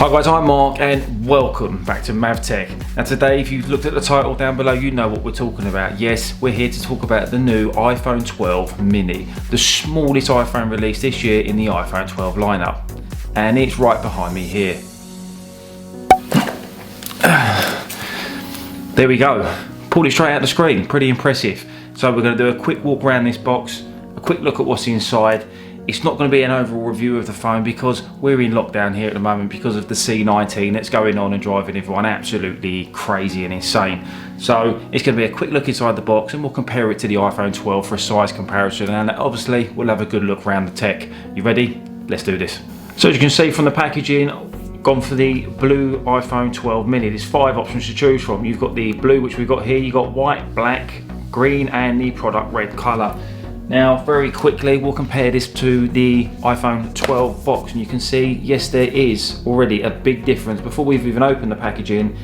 Hi guys, I'm Mark and welcome back to Mavtech. Now today, if you've looked at the title down below, you know what we're talking about. Yes, we're here to talk about the new iPhone 12 mini, the smallest iPhone released this year in the iPhone 12 lineup. And it's right behind me here. There we go. Pulled it straight out the screen, pretty impressive. So we're going to do a quick walk around this box, a quick look at what's inside. It's not going to be an overall review of the phone because we're in lockdown here at the moment because of the C-19 that's going on and driving everyone absolutely crazy and insane. So it's going to be a quick look inside the box and we'll compare it to the iPhone 12 for a size comparison, and obviously we'll have a good look around the tech. You ready? Let's do this. So as you can see from the packaging, gone for the blue iPhone 12 mini. There's 5 options to choose from. You've got the blue, which we've got here, you've got white, black, green and the product red colour. Now very quickly we'll compare this to the iPhone 12 box, and you can see yes, there is already a big difference before we've even opened the packaging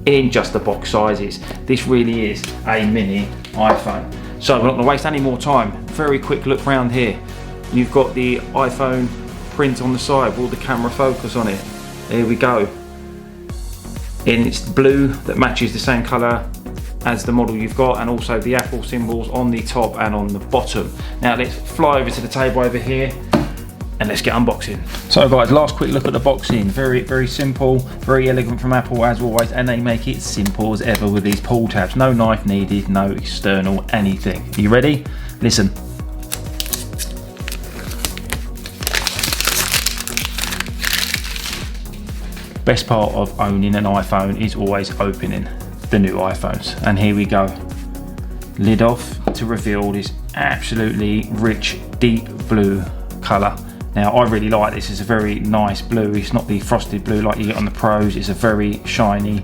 in just the box sizes. This really is a mini iPhone. So we're not going to waste any more time. Very quick look around here. You've got the iPhone print on the side. Will the camera focus on it? There we go. And it's blue that matches the same colour as the model you've got, and also the Apple symbols on the top and on the bottom. Now let's fly over to the table over here and let's get unboxing. So guys, last quick look at the boxing. Very simple, very elegant from Apple as always, and they make it simple as ever with these pull tabs. No knife needed, no external anything. Are you ready? Listen. Best part of owning an iPhone is always opening the new iPhones, and here we go. Lid off to reveal this absolutely rich deep blue colour. Now I really like this. It's a very nice blue. It's not the frosted blue like you get on the Pros. It's a very shiny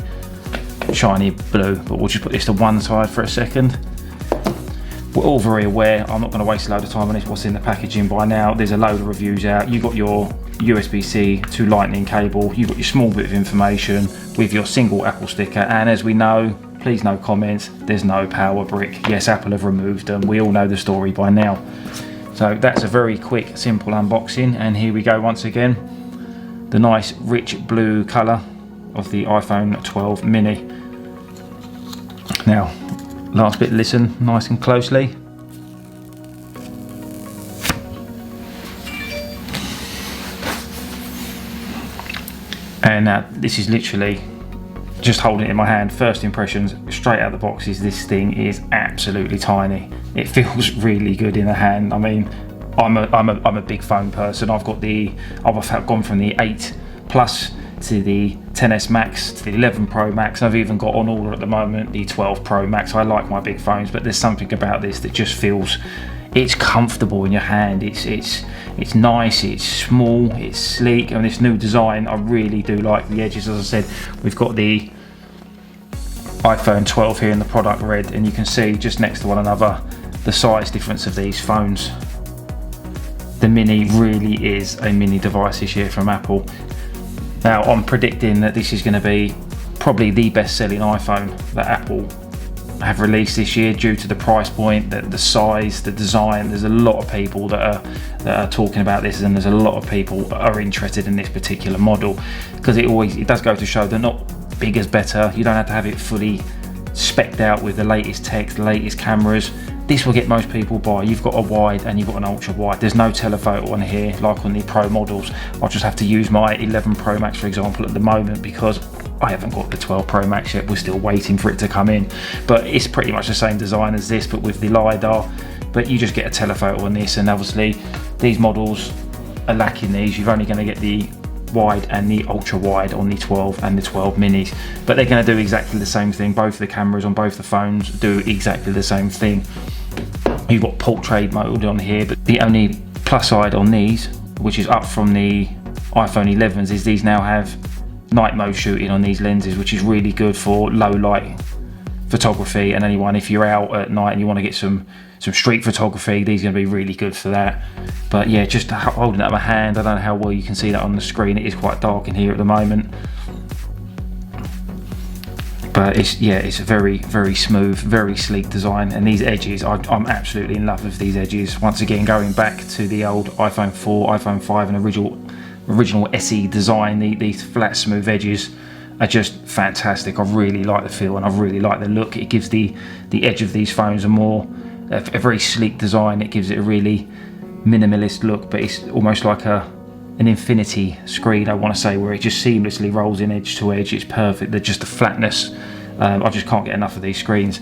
blue, but we'll just put this to one side for a second. We're all very aware, I'm not going to waste a load of time on this, what's in the packaging by now. There's a load of reviews out. You've got your USB-C to lightning cable, you've got your small bit of information with your single Apple sticker, and as we know, please no comments, there's no power brick. Yes, Apple have removed them, we all know the story by now. So that's a very quick simple unboxing, and here we go once again. The nice rich blue colour of the iPhone 12 mini. Now last bit, listen nice and closely. And this is literally just holding it in my hand. First impressions straight out the box is this thing is absolutely tiny. It feels really good in the hand. I mean, I'm a big phone person. I've gone from the 8 Plus to the XS Max to the 11 Pro Max. I've even got on order at the moment the 12 Pro Max. I like my big phones, but there's something about this that just feels, it's comfortable in your hand. It's nice, it's small, it's sleek, and this new design, I really do like the edges. As I said, we've got the iPhone 12 here in the product red, and you can see just next to one another the size difference of these phones. The mini really is a mini device this year from Apple. Now I'm predicting that this is going to be probably the best selling iPhone that Apple have released this year due to the price point, the size, the design. There's a lot of people that are talking about this, and there's a lot of people that are interested in this particular model because it does go to show they're not big as better. You don't have to have it fully specced out with the latest tech, the latest cameras. This will get most people by. You've got a wide and you've got an ultra wide. There's no telephoto on here like on the Pro models. I'll just have to use my 11 Pro Max for example at the moment because I haven't got the 12 Pro Max yet. We're still waiting for it to come in, but it's pretty much the same design as this but with the LiDAR, but you just get a telephoto on this, and obviously these models are lacking these. You're only going to get the wide and the ultra wide on the 12 and the 12 minis, but they're going to do exactly the same thing. Both the cameras on both the phones do exactly the same thing. You've got portrait mode on here, but the only plus side on these, which is up from the iPhone 11s, is these now have night mode shooting on these lenses, which is really good for low light photography. And anyone, if you're out at night and you want to get some street photography, these are going to be really good for that. But yeah, just holding it up my hand, I don't know how well you can see that on the screen. It is quite dark in here at the moment, but it's a very smooth, very sleek design. And these edges, I'm absolutely in love with these edges. Once again, going back to the old iPhone 4, iPhone 5 and original original SE design. These flat smooth edges are just fantastic. I really like the feel and I really like the look. It gives the edge of these phones a very sleek design. It gives it a really minimalist look, but it's almost like an infinity screen, I want to say, where it just seamlessly rolls in edge to edge. It's perfect. They're just the flatness. I just can't get enough of these screens.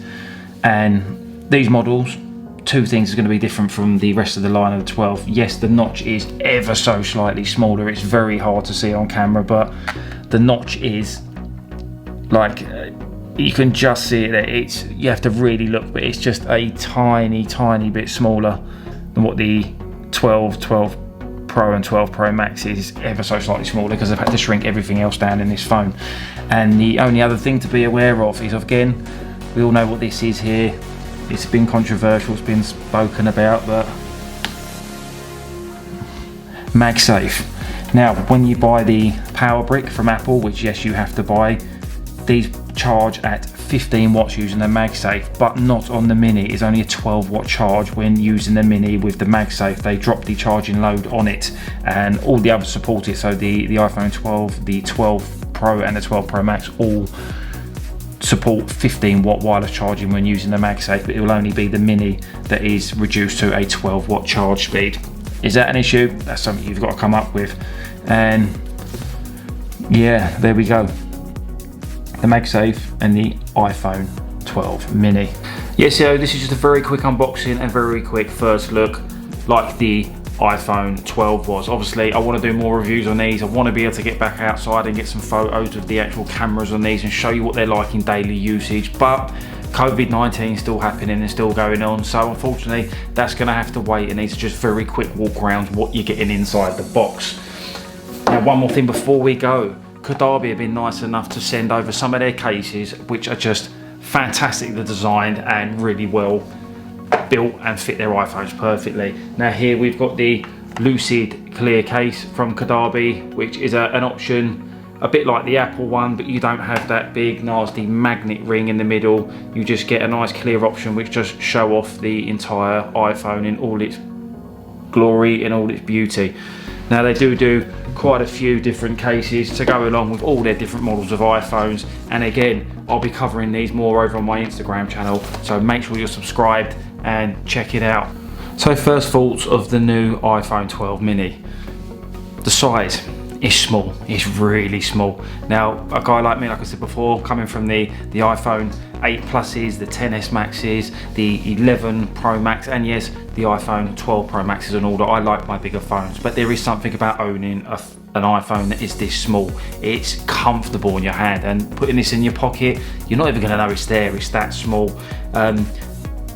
And these models, two things are going to be different from the rest of the line of the 12. Yes, the notch is ever so slightly smaller. It's very hard to see on camera, but the notch is like, you can just see it there. You have to really look, but it's just a tiny bit smaller than what the 12 Pro and 12 Pro Max is. Ever so slightly smaller because I've had to shrink everything else down in this phone. And the only other thing to be aware of is, again, we all know what this is here. It's been controversial, it's been spoken about, but MagSafe. Now, when you buy the Power Brick from Apple, which yes, you have to buy, these charge at 15 watts using the MagSafe, but not on the Mini. It's only a 12 watt charge when using the Mini with the MagSafe. They drop the charging load on it, and all the others support it. So the iPhone 12, the 12 Pro and the 12 Pro Max all support 15 watt wireless charging when using the MagSafe, but it will only be the Mini that is reduced to a 12 watt charge speed. Is that an issue? That's something you've got to come up with. And yeah, there we go. The MagSafe and the iPhone 12 Mini. Yeah, so this is just a very quick unboxing and very quick first look, like the iPhone 12 was. Obviously, I want to do more reviews on these. I want to be able to get back outside and get some photos of the actual cameras on these and show you what they're like in daily usage, but COVID-19 is still happening and still going on, so unfortunately that's going to have to wait, and these are just very quick walk around what you're getting inside the box. Now, one more thing before we go. Kadabi have been nice enough to send over some of their cases, which are just fantastically designed and really well built and fit their iPhones perfectly. Now here we've got the Lucid Clear case from Kadabi, which is an option a bit like the Apple one, but you don't have that big nasty magnet ring in the middle. You just get a nice clear option which just show off the entire iPhone in all its glory, in all its beauty. Now they do quite a few different cases to go along with all their different models of iPhones, and again, I'll be covering these more over on my Instagram channel, so make sure you're subscribed and check it out. So first thoughts of the new iPhone 12 Mini. The size is small, it's really small. Now, a guy like me, like I said before, coming from the iPhone 8 Pluses, the 10s Maxes, the 11 Pro Max, and yes, the iPhone 12 Pro Maxes and all that, I like my bigger phones, but there is something about owning an iPhone that is this small. It's comfortable in your hand, and putting this in your pocket, you're not even going to know it's there, it's that small.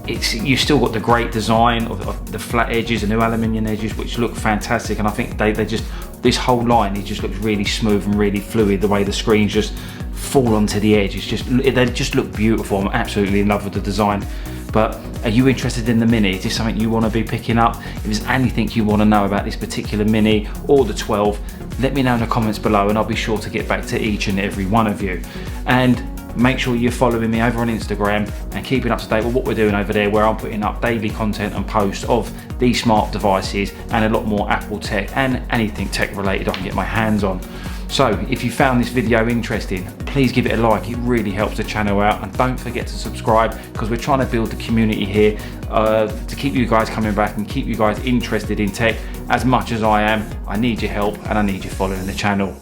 You still got the great design of the flat edges and new aluminium edges, which look fantastic, and I think they just, this whole line, it just looks really smooth and really fluid. The way the screens just fall onto the edge, they just look beautiful. I'm absolutely in love with the design. But are you interested in the Mini? Is this something you want to be picking up? If there's anything you want to know about this particular Mini or the 12, let me know in the comments below, and I'll be sure to get back to each and every one of you. And make sure you're following me over on Instagram and keeping up to date with what we're doing over there, where I'm putting up daily content and posts of these smart devices and a lot more Apple tech and anything tech related I can get my hands on. So if you found this video interesting, please give it a like. It really helps the channel out, and don't forget to subscribe, because we're trying to build the community here to keep you guys coming back and keep you guys interested in tech as much as I am. I need your help and I need you following the channel.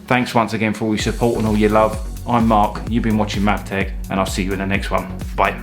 Thanks once again for all your support and all your love. I'm Mark, you've been watching MavTech, and I'll see you in the next one. Bye.